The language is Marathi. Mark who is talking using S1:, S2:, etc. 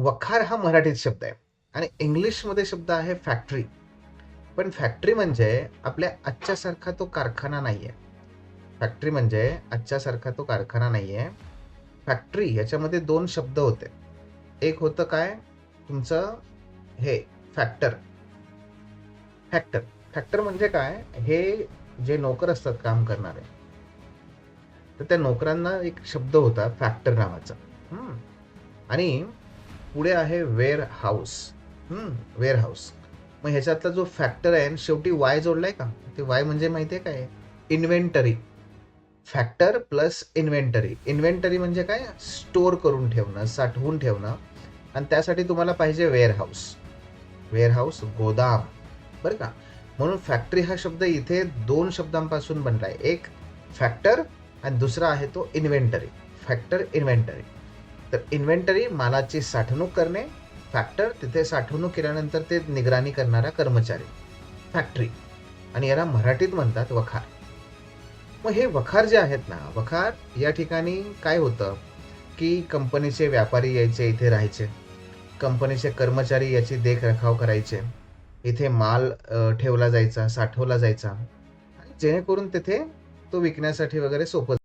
S1: वखार हा मराठीत शब्द आहे आणि इंग्लिशमध्ये शब्द आहे फॅक्टरी. पण फॅक्टरी म्हणजे आपल्या आजच्यासारखा तो कारखाना नाहीये. फॅक्टरी म्हणजे आजच्यासारखा तो कारखाना नाहीये. फॅक्टरी याच्यामध्ये दोन शब्द होते. एक होतं काय, तुमचं हे फॅक्टर. फॅक्टर फॅक्टर म्हणजे काय, हे जे नोकर असतात काम करणारे, तर त्या नोकरांना एक शब्द होता फॅक्टर नावाचा. आणि पुढे आहे वेअर हाऊस. Wear house. मग ह्याच्यातला जो फॅक्टर आहे शेवटी वाय जोडलाय का, ते वाय म्हणजे माहितीये काय, inventory. Factor plus inventory. Inventory म्हणजे काय, स्टोअर करून ठेवणं, साठवून ठेवणं. आणि त्यासाठी तुम्हाला पाहिजे वेअर हाऊस. वेअर हाऊस गोदाम, बरं का. म्हणून फॅक्टरी हा शब्द इथे दोन शब्दांपासून बनलाय. एक फॅक्टर आणि दुसरा आहे तो इन्व्हेंटरी. Factor inventory. तर इन्व्हेंटरी मालाची साठवणूक करणे, फॅक्टर तिथे साठवणूक केल्यानंतर ते निगराणी करणारा कर्मचारी, फॅक्टरी. आणि याला मराठीत म्हणतात वखार. मग हे वखार जे आहेत ना, वखार या ठिकाणी काय होतं की कंपनीचे व्यापारी यायचे, इथे राहायचे. कंपनीचे कर्मचारी याची देखरेखाव करायचे. इथे माल ठेवला जायचा, साठवला जायचा, जेणेकरून तिथे तो विकण्यासाठी वगैरे सोपं